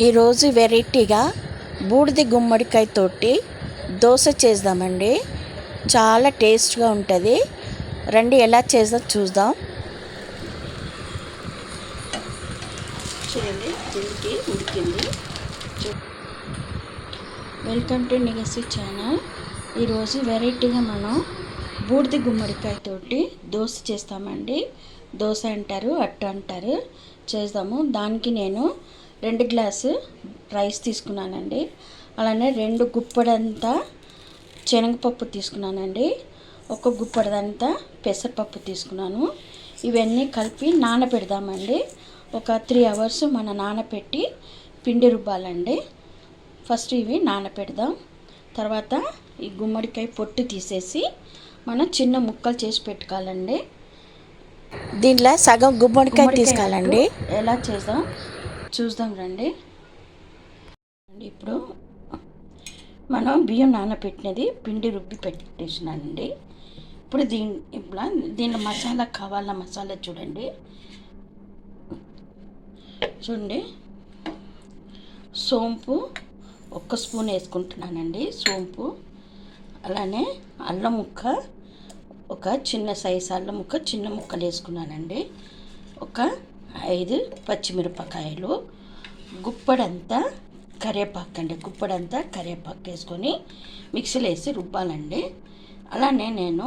ఈరోజు వెరైటీగా బూడిద గుమ్మడికాయ తోటి దోశ చేద్దామండి. చాలా టేస్ట్గా ఉంటుంది. రండి ఎలా చేద్దాం చూద్దాం. చూడండి దీనికి ఉడికింది. వెల్కమ్ టు నిగసి ఛానల్. ఈరోజు వెరైటీగా మనం బూడిద గుమ్మడికాయ తోటి దోశ చేస్తామండి. దోశ అంటారు, అట్టు అంటారు. చేద్దాము. దానికి నేను 2 గ్లాసు రైస్ తీసుకున్నానండి. అలానే 2 గుప్పడంతా శనగపప్పు తీసుకున్నానండి. 1 గుప్పడంతా పెసరపప్పు తీసుకున్నాను. ఇవన్నీ కలిపి నానబెడదామండి. ఒక 3 అవర్స్ మన నానబెట్టి పిండి రుబ్బాలండి. ఫస్ట్ ఇవి నానబెడదాం. తర్వాత ఈ గుమ్మడికాయ పొట్టు తీసేసి మనం చిన్న ముక్కలు చేసి పెట్టుకోవాలండి. దీంట్లో సగం గుమ్మడికాయ తీసుకోవాలండి. ఎలా చేద్దాం చూద్దాం రండి. ఇప్పుడు మనం బియ్యం నానబెట్టినది పిండి రుబ్బి పెట్టేసినానండి. ఇప్పుడు దీనిలో మసాలా కావాల. మసాలా చూడండి. సోంపు 1 స్పూన్ వేసుకుంటున్నానండి. సోంపు, అలానే అల్లం ముక్క, ఒక చిన్న సైజు అల్లం ముక్క చిన్న ముక్కలు వేసుకున్నానండి. ఒక 5 పచ్చిమిరపకాయలు, గుప్పడంతా కరివేపాకు వేసుకొని మిక్సీలో వేసి రుబ్బాలండి. అలానే నేను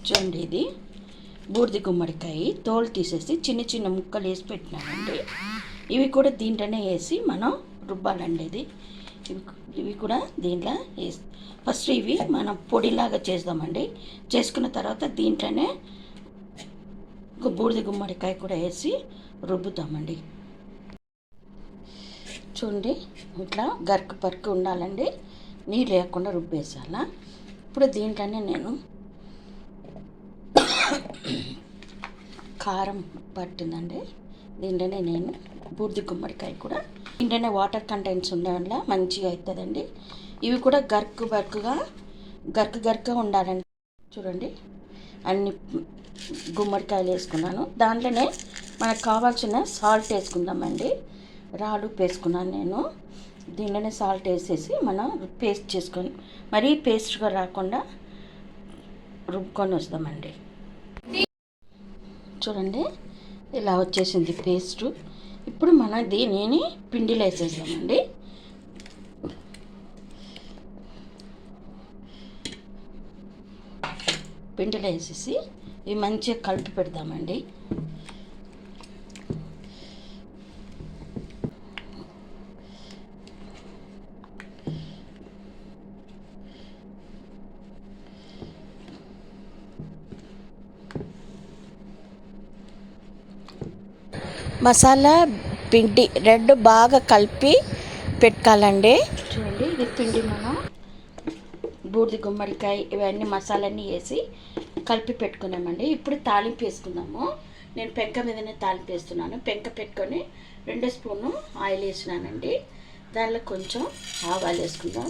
చూడండి, ఇది బూడిద గుమ్మడికాయ తోలు తీసేసి చిన్న చిన్న ముక్కలు వేసి పెట్టినానండి. ఇవి కూడా దీంట్లోనే వేసి మనం రుబ్బాలండి. ఇవి కూడా దీంట్లో వేసి ఫస్ట్ ఇవి మనం పొడిలాగా చేద్దామండి. చేసుకున్న తర్వాత దీంట్లోనే బూడిద గుమ్మడికాయ కూడా వేసి రుబ్బుతామండి. చూడండి, ఇట్లా గరికి ఉండాలండి. నీళ్ళు లేకుండా రుబ్బేసాల. ఇప్పుడు దీంట్లోనే నేను కారం పట్టిందండి. దీంట్లోనే నేను బూడిద గుమ్మడికాయ కూడా దీంట్లోనే వాటర్ కంటెంట్స్ ఉండడం వల్ల మంచిగా అవుతుందండి. ఇవి కూడా గరుకుగా ఉండాలండి. చూడండి, అన్ని గుమ్మడికాయలు వేసుకున్నాను. దాంట్లోనే మనకు కావాల్సిన సాల్ట్ వేసుకుందామండి. రాళ్ళు వేసుకున్నాను నేను. దీంట్లోనే సాల్ట్ వేసేసి మనం పేస్ట్ చేసుకొని, మరీ పేస్ట్గా రాకుండా రుబ్బుకొని వస్తామండి. చూడండి, ఇలా వచ్చేసింది పేస్టు. ఇప్పుడు మనం దీనిని పిండిలో వేసేసామండి. పిండిలో వేసేసి ఇవి మంచిగా కలిపి పెడదామండి. మసాలా పిండి 2 బాగా కలిపి పెట్టుకోవాలండి. చూడండి, ఇది పిండి మనం బూడిద గుమ్మడికాయ ఇవన్నీ మసాలన్నీ వేసి కలిపి పెట్టుకున్నామండి. ఇప్పుడు తాలింపు వేసుకుందాము. నేను పెంక మీదనే తాలింపు వేస్తున్నాను. పెంక పెట్టుకొని 2 స్పూను ఆయిల్ వేసినానండి. దానిలో కొంచెం ఆవాలు వేసుకుందాం.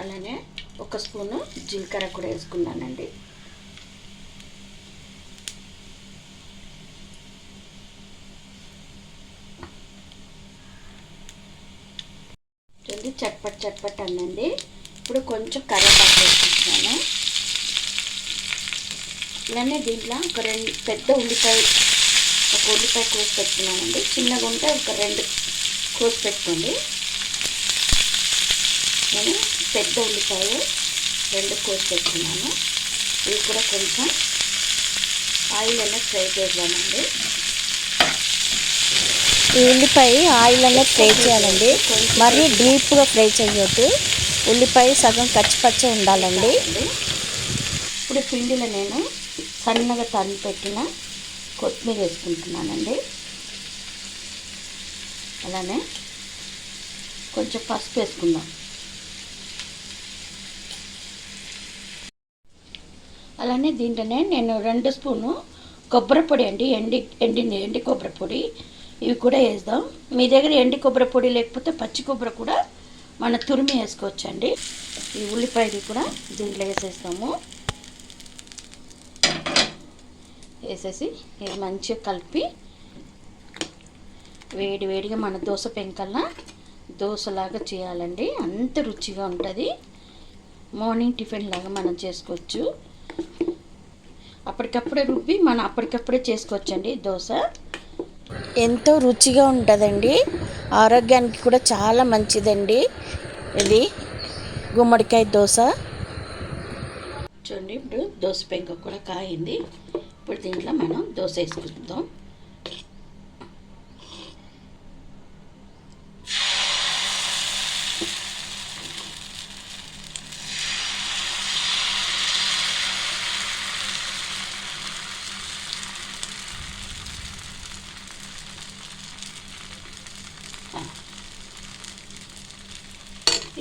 అలానే 1 స్పూను జీలకర్ర కూడా వేసుకున్నానండి. చట్పట్ అన్నండి. ఇప్పుడు కొంచెం కరివేపాకు వేసుకుంటున్నాను. ఇలానే దీంట్లో ఒక 2 పెద్ద ఉల్లిపాయ, ఒక ఉల్లిపాయ కోసి పెట్టుకున్నానండి. చిన్నగా ఉంటే ఒక 2 కోసి పెట్టుకోండి. నేను పెద్ద ఉల్లిపాయ 2 కోసి పెట్టుకున్నాను. ఇవి కూడా కొంచెం ఆయిల్ అనేది ఫ్రై చేద్దామండి. ఈ ఉల్లిపాయ ఆయిల్ అనేది ఫ్రై చేయాలండి. మరీ డీప్గా ఫ్రై చేయొద్దు. ఉల్లిపాయ సగం కచ్చిపచ్చ ఉండాలండి. ఇప్పుడు పిండిలో నేను సన్నగా తరిగి పెట్టిన కొత్తిమీర వేసుకుంటున్నానండి. అలానే కొంచెం పసుపు వేసుకుందాం. అలానే దీంట్లోనే నేను 2 స్పూను కొబ్బరి పొడి అండి, ఎండి కొబ్బరి పొడి, ఇవి కూడా వేద్దాం. మీ దగ్గర ఎండి కొబ్బరి పొడి లేకపోతే పచ్చి కొబ్బరి కూడా మన తురిమి వేసుకోవచ్చండి. ఈ ఉల్లిపాయలు కూడా దీంట్లో వేసేస్తాము. వేసేసి ఇది మంచిగా కలిపి వేడి వేడిగా మన దోశ పెంకల్లా దోశలాగా చేయాలండి. అంత రుచిగా ఉంటుంది. మార్నింగ్ టిఫిన్ లాగా మనం చేసుకోవచ్చు. అప్పటికప్పుడే రుబ్బి మనం అప్పటికప్పుడే చేసుకోవచ్చండి దోశ. ఎంతో రుచిగా ఉంటుందండి. ఆరోగ్యానికి కూడా చాలా మంచిదండి ఇది గుమ్మడికాయ దోశ. చూడండి, ఇప్పుడు దోశ పెంక కూడా కాయింది. ఇప్పుడు దీంట్లో మనం దోశ వేసుకుందాం.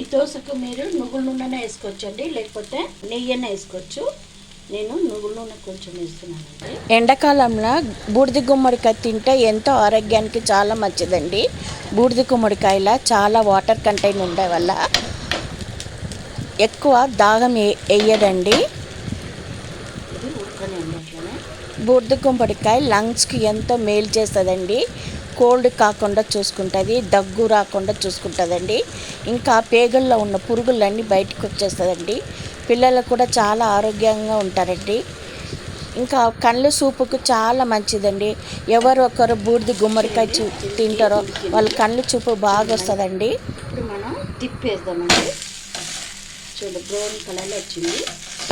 ఈ దోశకు మీరు నువ్వుల నూనెనే వేసుకోవచ్చండి, లేకపోతే నెయ్యనే వేసుకోవచ్చు. నేను నువ్వుల నూనె కొంచెం వేస్తున్నానండి. ఎండాకాలంలో బూడిద గుమ్మడికాయ తింటే ఎంతో ఆరోగ్యానికి చాలా మంచిదండి. బూడిద గుమ్మడికాయలో చాలా వాటర్ కంటెంట్ ఉండే వల్ల ఎక్కువ దాహం వేయదండి. ఇది ఉడకనండి అట్లనే. బూడిద గుమ్మడికాయ లంగ్స్కి ఎంతో మేలు చేస్తుందండి. కోల్డ్ కాకుండా చూసుకుంటుంది, దగ్గు రాకుండా చూసుకుంటుందండి. ఇంకా పేగుల్లో ఉన్న పురుగులన్నీ బయటకు వచ్చేస్తుందండి. పిల్లలు కూడా చాలా ఆరోగ్యంగా ఉంటారండి. ఇంకా కళ్ళు చూపుకు చాలా మంచిదండి. ఎవరు ఒకరు బూడిద గుమ్మడికాయ తింటారో వాళ్ళ కళ్ళు చూపు బాగా వస్తుందండి. ఇప్పుడు మనం తిప్పేద్దామండి. చూడు, బ్రౌన్ కలర్లో వచ్చింది.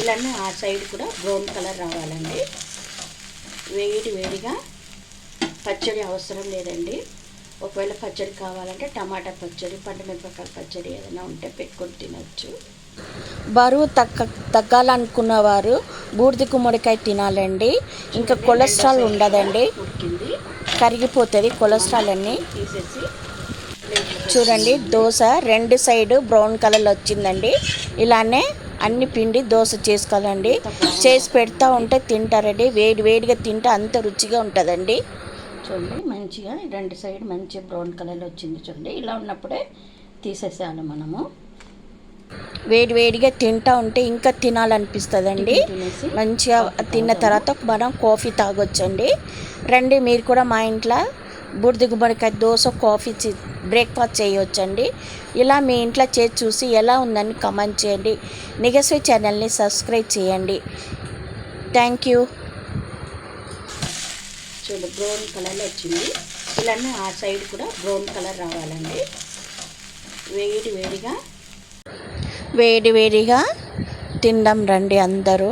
ఇలానే ఆ సైడ్ కూడా బ్రౌన్ కలర్ రావాలండి. వేడిగా పచ్చడి అవసరం లేదండి. ఒకవేళ పచ్చడి కావాలంటే టమాటా పచ్చడి, పండుమిరపకాయల పచ్చడి ఏదైనా ఉంటే పెట్టుకొని తినచ్చు. బరువు తగ్గాలనుకున్న వారు బూడిద గుమ్మడికాయ తినాలండి. ఇంకా కొలెస్ట్రాల్ ఉండదండి, కరిగిపోతుంది కొలెస్ట్రాల్ అన్నీ. చూడండి, దోశ రెండు సైడు బ్రౌన్ కలర్లో వచ్చిందండి. ఇలానే అన్ని పిండి దోశ చేసుకోవాలండి. చేసి పెడతా ఉంటే తింటారండి. వేడిగా తింటే అంత రుచిగా ఉంటుందండి. చూడండి, మంచిగా రెండు సైడ్ మంచి బ్రౌన్ కలర్లో వచ్చింది. చూడండి, ఇలా ఉన్నప్పుడే తీసేసాను. మనము వేడిగా తింటా ఉంటే ఇంకా తినాలనిపిస్తుందండి. మంచిగా తిన్న తర్వాత మనం కాఫీ తాగొచ్చండి. రండి, మీరు కూడా మా ఇంట్లో బూడిద గుమ్మడికాయ దోశ కాఫీ బ్రేక్ఫాస్ట్ చేయవచ్చండి. ఇలా మీ ఇంట్లో చేసి చూసి ఎలా ఉందని కామెంట్ చేయండి. నిగశ్రీ ఛానల్ని సబ్స్క్రైబ్ చేయండి. Thank you. చూడు, బ్రౌన్ కలర్లో వచ్చింది. ఇలానే ఆ సైడ్ కూడా బ్రౌన్ కలర్ రావాలండి. వేడిగా తిందాం రండి అందరూ.